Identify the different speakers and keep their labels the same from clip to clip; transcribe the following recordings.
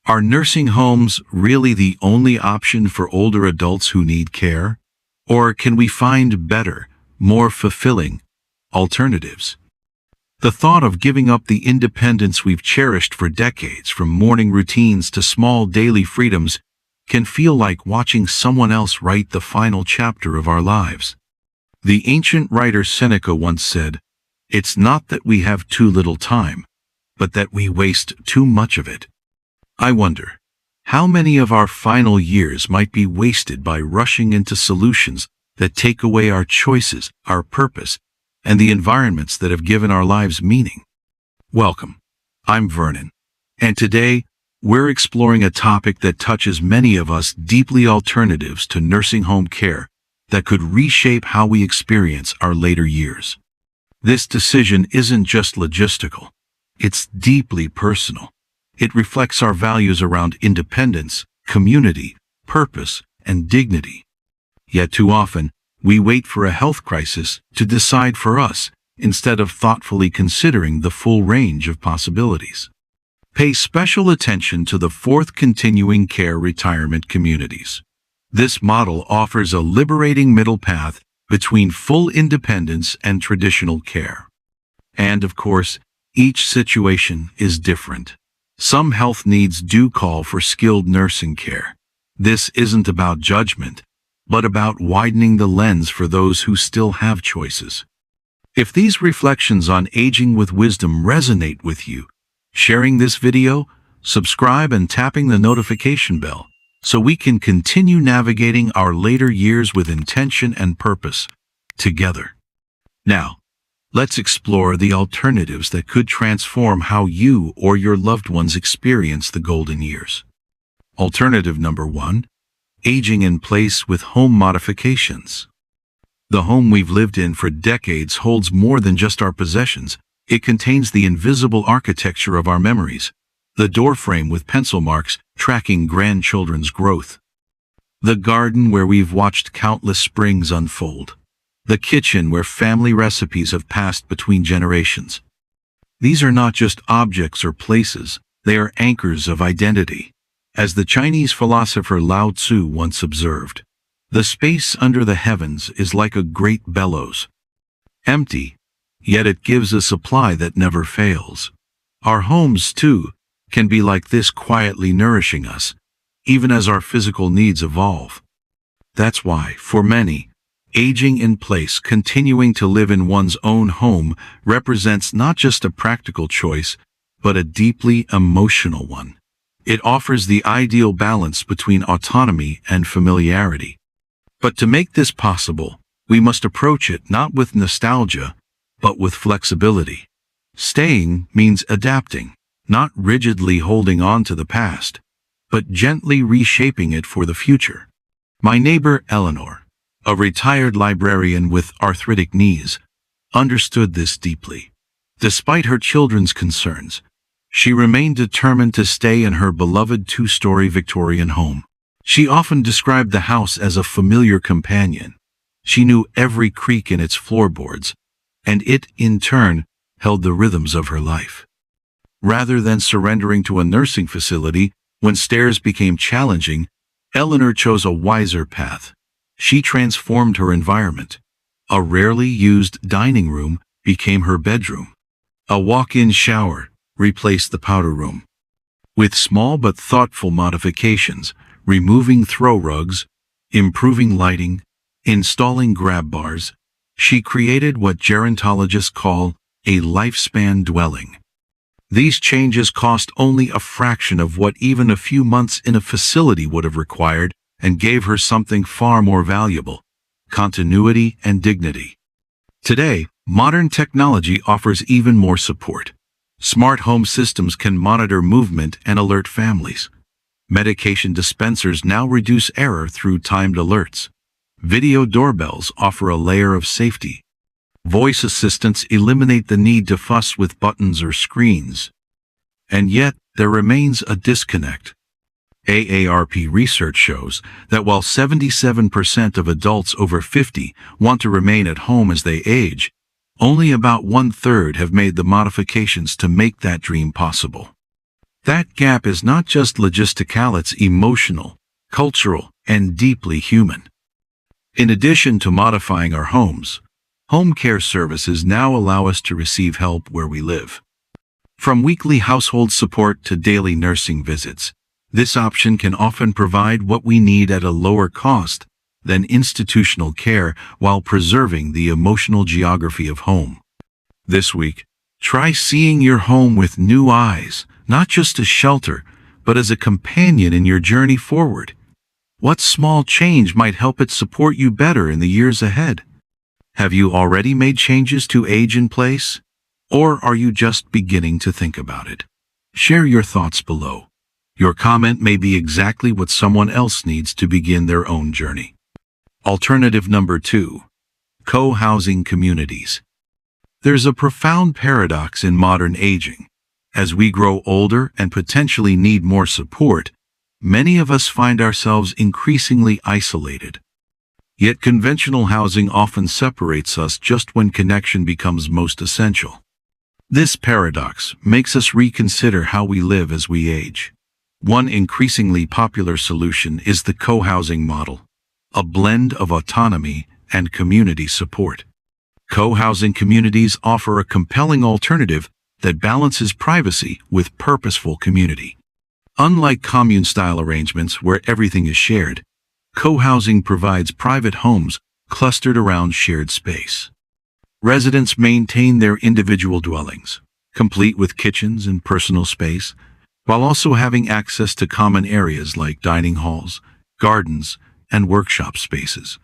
Speaker 1: Are nursing homes really the only option for older adults who need care? Or can we find better, more fulfilling alternatives? The thought of giving up the independence we've cherished for decades, from morning routines to small daily freedoms, can feel like watching someone else write the final chapter of our lives. The ancient writer Seneca once said, "It's not that we have too little time, but that we waste too much of it." I wonder, how many of our final years might be wasted by rushing into solutions that take away our choices, our purpose, and the environments that have given our lives meaning? Welcome. I'm Vernon, and today we're exploring a topic that touches many of us deeply: alternatives to nursing home care that could reshape how we experience our later years. This decision isn't just logistical, it's deeply personal. It reflects our values around independence, community, purpose, and dignity. Yet too often, we wait for a health crisis to decide for us, instead of thoughtfully considering the full range of possibilities. Pay special attention to the fourth continuing care retirement communities. This model offers a liberating middle path between full independence and traditional care. And of course, each situation is different. Some health needs do call for skilled nursing care. This isn't about judgment, but about widening the lens for those who still have choices. If these reflections on aging with wisdom resonate with you, sharing this video, subscribe, and tapping the notification bell so we can continue navigating our later years with intention and purpose together. Now, let's explore the alternatives that could transform how you or your loved ones experience the golden years. Alternative number 1. Aging in place with home modifications. The home we've lived in for decades holds more than just our possessions. It contains the invisible architecture of our memories, the doorframe with pencil marks tracking grandchildren's growth, the garden where we've watched countless springs unfold, the kitchen where family recipes have passed between generations. These are not just objects or places, they are anchors of identity. As the Chinese philosopher Lao Tzu once observed, "The space under the heavens is like a great bellows. Empty, yet it gives a supply that never fails." Our homes, too, can be like this, quietly nourishing us, even as our physical needs evolve. That's why, for many, aging in place, continuing to live in one's own home, represents not just a practical choice, but a deeply emotional one. It offers the ideal balance between autonomy and familiarity. But to make this possible, we must approach it not with nostalgia, but with flexibility. Staying means adapting, not rigidly holding on to the past, but gently reshaping it for the future. My neighbor Eleanor, a retired librarian with arthritic knees, understood this deeply. Despite her children's concerns, she remained determined to stay in her beloved two-story Victorian home. She often described the house as a familiar companion. She knew every creak in its floorboards, and it, in turn, held the rhythms of her life. Rather than surrendering to a nursing facility when stairs became challenging, Eleanor chose a wiser path. She transformed her environment. A rarely used dining room became her bedroom. A walk-in shower replaced the powder room. With small but thoughtful modifications, removing throw rugs, improving lighting, installing grab bars, she created what gerontologists call a lifespan dwelling. These changes cost only a fraction of what even a few months in a facility would have required, and gave her something far more valuable: continuity and dignity. Today, modern technology offers even more support. Smart home systems can monitor movement and alert families. Medication dispensers now reduce error through timed alerts. Video doorbells offer a layer of safety. Voice assistants eliminate the need to fuss with buttons or screens. And yet, there remains a disconnect. AARP research shows that while 77% of adults over 50 want to remain at home as they age, only about 1/3 have made the modifications to make that dream possible. That gap is not just logistical, it's emotional, cultural, and deeply human. In addition to modifying our homes, home care services now allow us to receive help where we live. From weekly household support to daily nursing visits, this option can often provide what we need at a lower cost than institutional care while preserving the emotional geography of home. This week, try seeing your home with new eyes, not just as shelter, but as a companion in your journey forward. What small change might help it support you better in the years ahead? Have you already made changes to age in place? Or are you just beginning to think about it? Share your thoughts below. Your comment may be exactly what someone else needs to begin their own journey. Alternative number 2. Co-housing communities. There's a profound paradox in modern aging. As we grow older and potentially need more support, many of us find ourselves increasingly isolated. Yet conventional housing often separates us just when connection becomes most essential. This paradox makes us reconsider how we live as we age. One increasingly popular solution is the co-housing model, a blend of autonomy and community support. Co-housing communities offer a compelling alternative that balances privacy with purposeful community. Unlike commune-style arrangements where everything is shared, co-housing provides private homes clustered around shared space. Residents maintain their individual dwellings, complete with kitchens and personal space, while also having access to common areas like dining halls, gardens, and workshop spaces.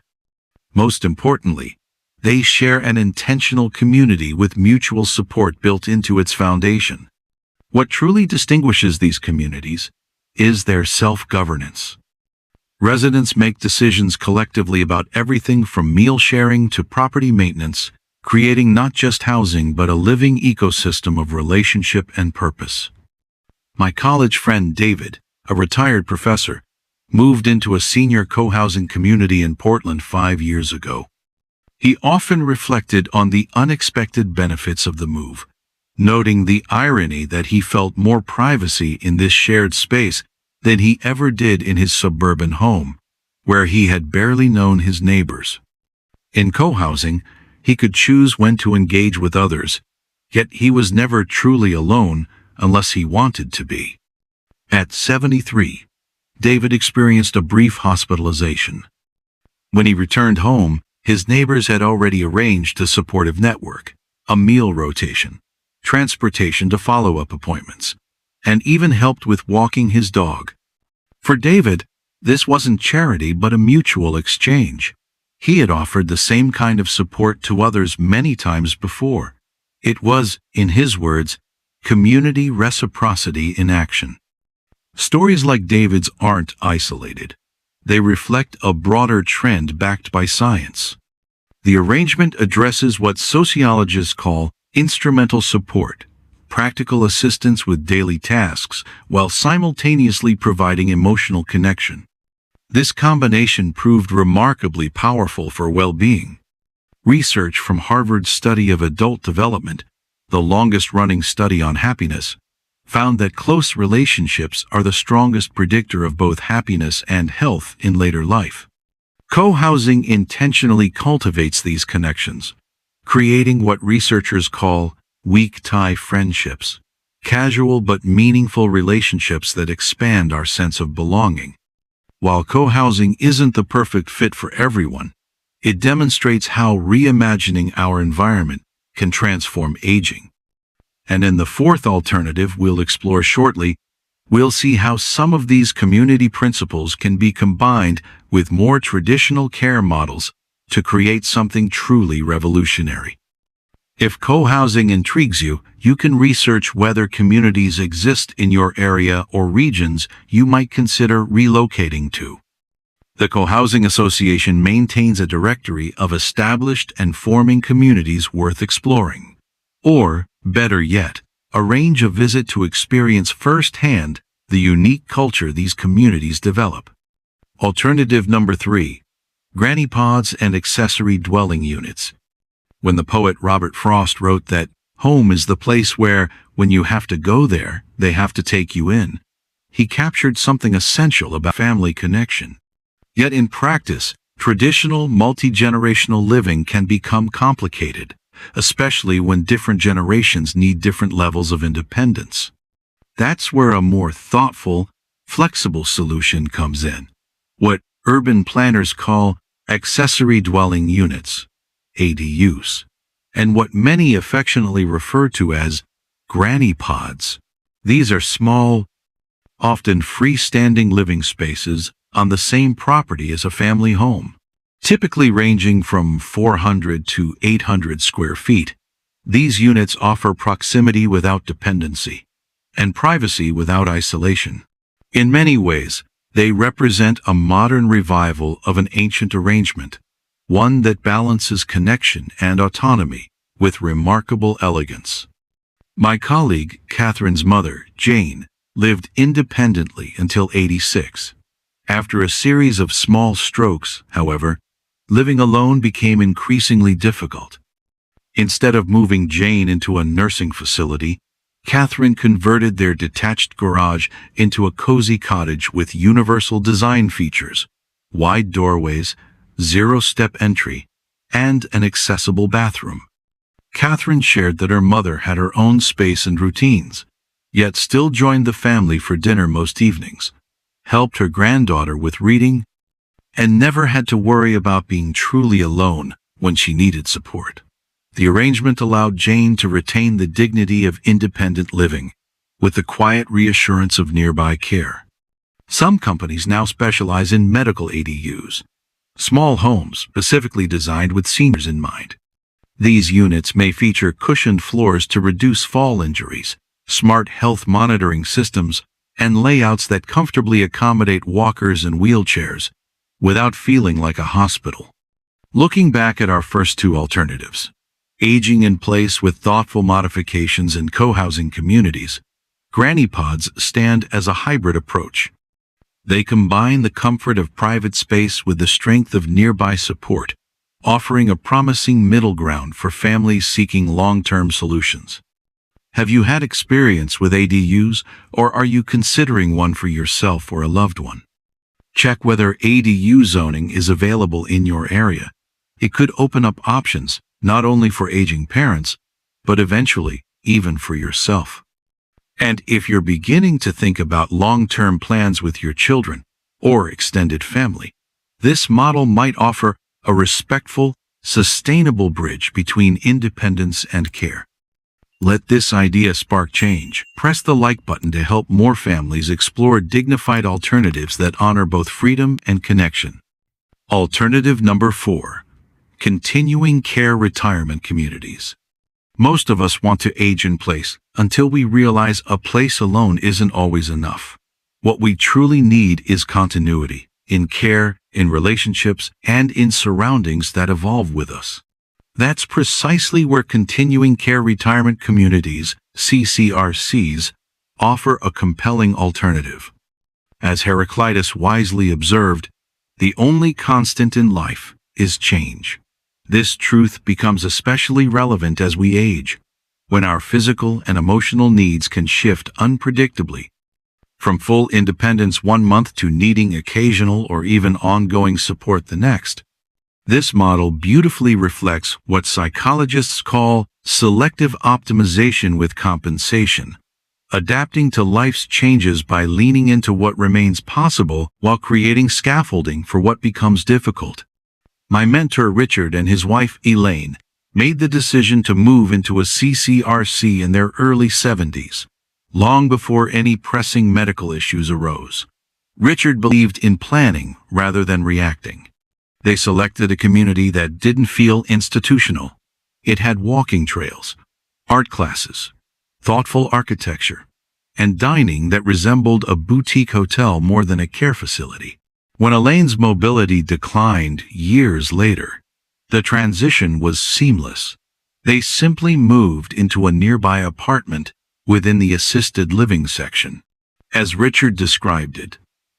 Speaker 1: Most importantly, they share an intentional community with mutual support built into its foundation. What truly distinguishes these communities is their self-governance. Residents make decisions collectively about everything from meal sharing to property maintenance, creating not just housing but a living ecosystem of relationship and purpose. My college friend David, a retired professor, moved into a senior co-housing community in Portland 5 years ago. He often reflected on the unexpected benefits of the move, noting the irony that he felt more privacy in this shared space than he ever did in his suburban home, where he had barely known his neighbors. In co-housing, he could choose when to engage with others, yet he was never truly alone unless he wanted to be. At 73, David experienced a brief hospitalization. When he returned home, his neighbors had already arranged a supportive network, a meal rotation, transportation to follow-up appointments, and even helped with walking his dog. For David, this wasn't charity but a mutual exchange. He had offered the same kind of support to others many times before. It was, in his words, community reciprocity in action. Stories like David's aren't isolated. They reflect a broader trend backed by science. The arrangement addresses what sociologists call instrumental support, practical assistance with daily tasks, while simultaneously providing emotional connection. This combination proved remarkably powerful for well-being. Research from Harvard's study of adult development, the longest-running study on happiness, found that close relationships are the strongest predictor of both happiness and health in later life. Co-housing intentionally cultivates these connections, creating what researchers call weak tie friendships, casual but meaningful relationships that expand our sense of belonging. While co-housing isn't the perfect fit for everyone, it demonstrates how reimagining our environment can transform aging. And in the fourth alternative we'll explore shortly, we'll see how some of these community principles can be combined with more traditional care models to create something truly revolutionary. If co-housing intrigues you, you can research whether communities exist in your area or regions you might consider relocating to. The Co-Housing Association maintains a directory of established and forming communities worth exploring. Or, better yet, arrange a visit to experience firsthand the unique culture these communities develop. Alternative number 3. Granny pods and accessory dwelling units. When the poet Robert Frost wrote that Home is the place where, when you have to go there, they have to take you in. He captured something essential about family connection. Yet in practice, traditional multi-generational living can become complicated, especially when different generations need different levels of independence. That's where a more thoughtful, flexible solution comes in. What urban planners call accessory dwelling units, ADUs, and what many affectionately refer to as granny pods. These are small, often freestanding living spaces on the same property as a family home. Typically ranging from 400 to 800 square feet, these units offer proximity without dependency and privacy without isolation. In many ways, they represent a modern revival of an ancient arrangement, one that balances connection and autonomy with remarkable elegance. My colleague, Catherine's mother, Jane, lived independently until 86. After a series of small strokes, however, living alone became increasingly difficult. Instead of moving Jane into a nursing facility, Catherine converted their detached garage into a cozy cottage with universal design features, wide doorways, zero-step entry, and an accessible bathroom. Catherine shared that her mother had her own space and routines, yet still joined the family for dinner most evenings, helped her granddaughter with reading, and never had to worry about being truly alone when she needed support. The arrangement allowed Jane to retain the dignity of independent living, with the quiet reassurance of nearby care. Some companies now specialize in medical ADUs, small homes specifically designed with seniors in mind. These units may feature cushioned floors to reduce fall injuries, smart health monitoring systems, and layouts that comfortably accommodate walkers and wheelchairs, without feeling like a hospital. Looking back at our first two alternatives, aging in place with thoughtful modifications and co-housing communities, granny pods stand as a hybrid approach. They combine the comfort of private space with the strength of nearby support, offering a promising middle ground for families seeking long-term solutions. Have you had experience with ADUs, or are you considering one for yourself or a loved one? Check whether ADU zoning is available in your area. It could open up options not only for aging parents, but eventually even for yourself. And if you're beginning to think about long-term plans with your children or extended family, this model might offer a respectful, sustainable bridge between independence and care. Let this idea spark change. Press the like button to help more families explore dignified alternatives that honor both freedom and connection. Alternative number 4. Continuing care retirement communities. Most of us want to age in place until we realize a place alone isn't always enough. What we truly need is continuity, in care, in relationships, and in surroundings that evolve with us. That's precisely where continuing care retirement communities, CCRCs, offer a compelling alternative. As Heraclitus wisely observed, the only constant in life is change. This truth becomes especially relevant as we age, when our physical and emotional needs can shift unpredictably. From full independence one month to needing occasional or even ongoing support the next. This model beautifully reflects what psychologists call selective optimization with compensation, adapting to life's changes by leaning into what remains possible while creating scaffolding for what becomes difficult. My mentor Richard and his wife Elaine made the decision to move into a CCRC in their early 70s, long before any pressing medical issues arose. Richard believed in planning rather than reacting. They selected a community that didn't feel institutional. It had walking trails, art classes, thoughtful architecture, and dining that resembled a boutique hotel more than a care facility. When Elaine's mobility declined years later, the transition was seamless. They simply moved into a nearby apartment within the assisted living section. As Richard described it,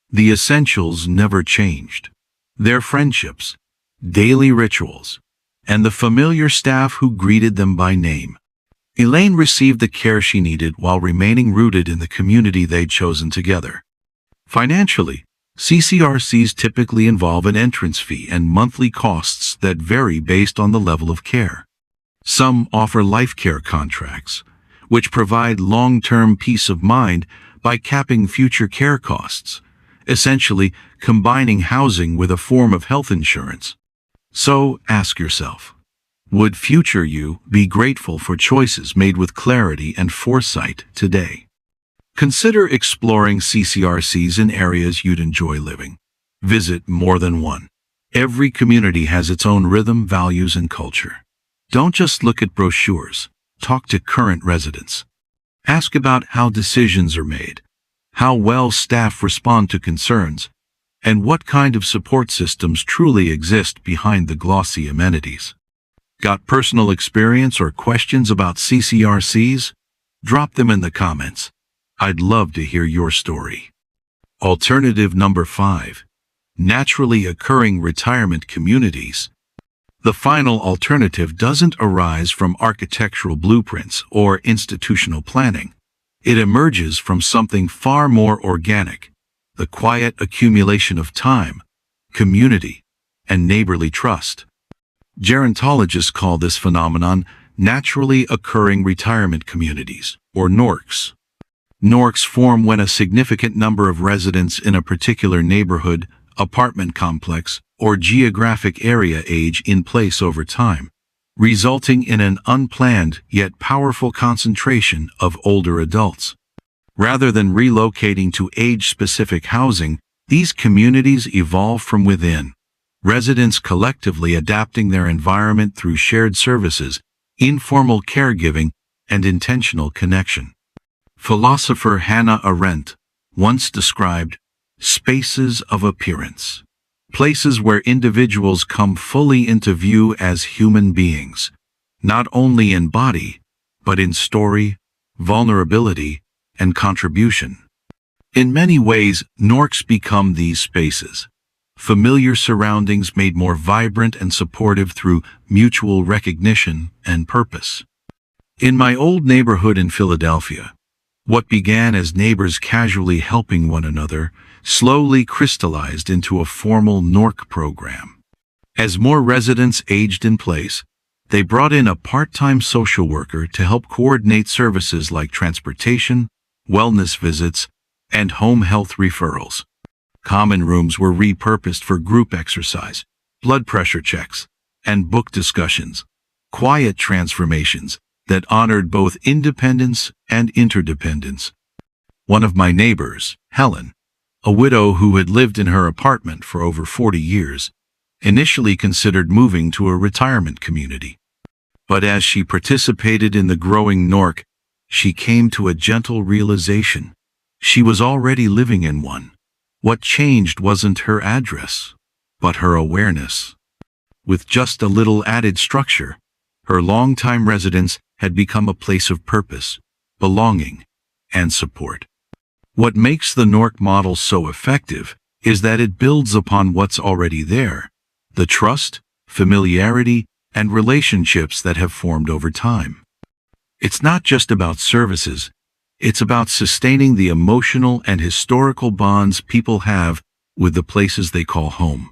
Speaker 1: the essentials never changed. Their friendships, daily rituals, and the familiar staff who greeted them by name. Elaine received the care she needed while remaining rooted in the community they'd chosen together. Financially, CCRCs typically involve an entrance fee and monthly costs that vary based on the level of care. Some offer life care contracts, which provide long-term peace of mind by capping future care costs, essentially combining housing with a form of health insurance. So ask yourself, would future you be grateful for choices made with clarity and foresight today? Consider exploring CCRCs in areas you'd enjoy living. Visit more than one. Every community has its own rhythm, values, and culture. Don't just look at brochures. Talk to current residents. Ask about how decisions are made, how well staff respond to concerns, and what kind of support systems truly exist behind the glossy amenities. Got personal experience or questions about CCRCs? Drop them in the comments. I'd love to hear your story. Alternative number 5. Naturally occurring retirement communities. The final alternative doesn't arise from architectural blueprints or institutional planning. It emerges from something far more organic, the quiet accumulation of time, community, and neighborly trust. Gerontologists call this phenomenon naturally occurring retirement communities, or NORCs. NORCs form when a significant number of residents in a particular neighborhood, apartment complex, or geographic area age in place over time, resulting in an unplanned yet powerful concentration of older adults. Rather than relocating to age-specific housing, these communities evolve from within, residents collectively adapting their environment through shared services, informal caregiving, and intentional connection. Philosopher Hannah Arendt once described spaces of appearance, places where individuals come fully into view as human beings, not only in body, but in story, vulnerability, and contribution. In many ways, NORCs become these spaces, familiar surroundings made more vibrant and supportive through mutual recognition and purpose. In my old neighborhood in Philadelphia, what began as neighbors casually helping one another slowly crystallized into a formal NORC program. As more residents aged in place, they brought in a part-time social worker to help coordinate services like transportation, wellness visits, and home health referrals. Common rooms were repurposed for group exercise, blood pressure checks, and book discussions, quiet transformations that honored both independence and interdependence. One of my neighbors, Helen, a widow who had lived in her apartment for over 40 years, initially considered moving to a retirement community. But as she participated in the growing NORC, she came to a gentle realization. She was already living in one. What changed wasn't her address, but her awareness. With just a little added structure, her longtime residence had become a place of purpose, belonging, and support. What makes the NORC model so effective is that it builds upon what's already there, the trust, familiarity, and relationships that have formed over time. It's not just about services, it's about sustaining the emotional and historical bonds people have with the places they call home.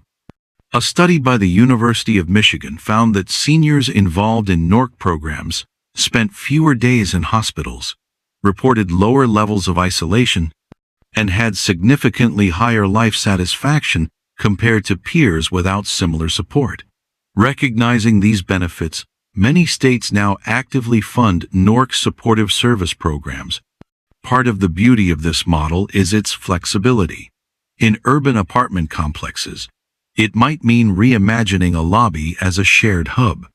Speaker 1: A study by the University of Michigan found that seniors involved in NORC programs spent fewer days in hospitals, reported lower levels of isolation, and had significantly higher life satisfaction compared to peers without similar support. Recognizing these benefits, many states now actively fund NORC supportive service programs. Part of the beauty of this model is its flexibility. In urban apartment complexes, it might mean reimagining a lobby as a shared hub.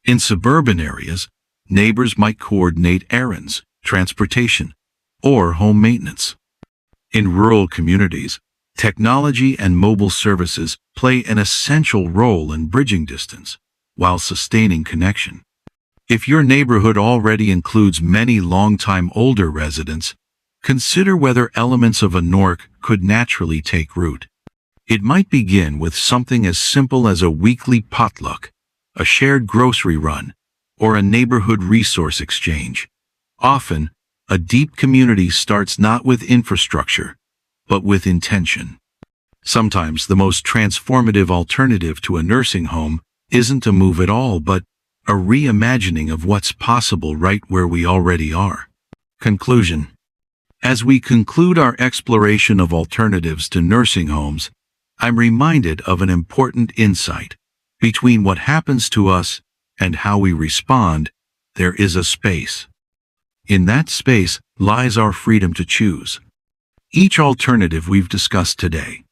Speaker 1: In suburban areas, neighbors might coordinate errands, transportation, or home maintenance. In rural communities, technology and mobile services play an essential role in bridging distance, while sustaining connection. If your neighborhood already includes many longtime older residents, consider whether elements of a NORC could naturally take root. It might begin with something as simple as a weekly potluck, a shared grocery run, or a neighborhood resource exchange. Often, a deep community starts not with infrastructure, but with intention. Sometimes the most transformative alternative to a nursing home isn't a move at all, but a reimagining of what's possible right where we already are. Conclusion. As we conclude our exploration of alternatives to nursing homes, I'm reminded of an important insight. Between what happens to us and how we respond, there is a space. In that space lies our freedom to choose. Each alternative we've discussed today,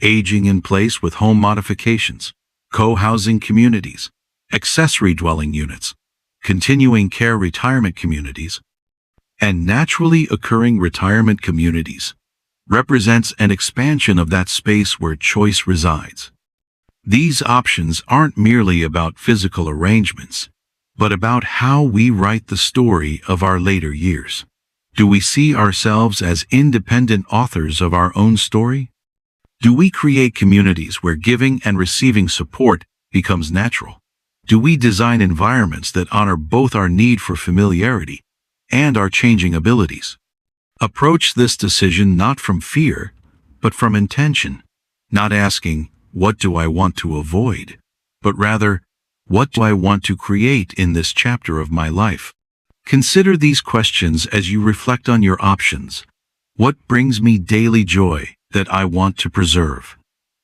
Speaker 1: aging in place with home modifications, co-housing communities, accessory dwelling units, continuing care retirement communities, and naturally occurring retirement communities, represents an expansion of that space where choice resides. These options aren't merely about physical arrangements, but about how we write the story of our later years. Do we see ourselves as independent authors of our own story? Do we create communities where giving and receiving support becomes natural? Do we design environments that honor both our need for familiarity and our changing abilities? Approach this decision not from fear, but from intention, not asking, "What do I want to avoid?" but rather, "What do I want to create in this chapter of my life?" Consider these questions as you reflect on your options. What brings me daily joy that I want to preserve?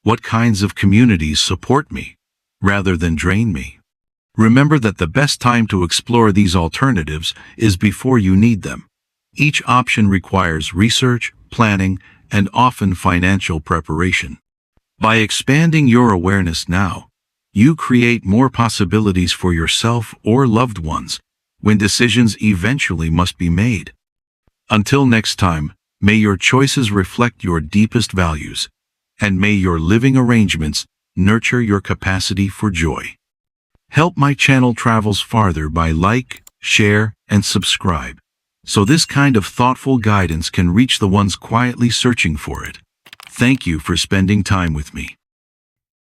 Speaker 1: What kinds of communities support me, rather than drain me? Remember that the best time to explore these alternatives is before you need them. Each option requires research, planning, and often financial preparation. By expanding your awareness now, you create more possibilities for yourself or loved ones when decisions eventually must be made. Until next time, may your choices reflect your deepest values, and may your living arrangements nurture your capacity for joy. Help my channel travels farther by like, share, and subscribe, so this kind of thoughtful guidance can reach the ones quietly searching for it. Thank you for spending time with me.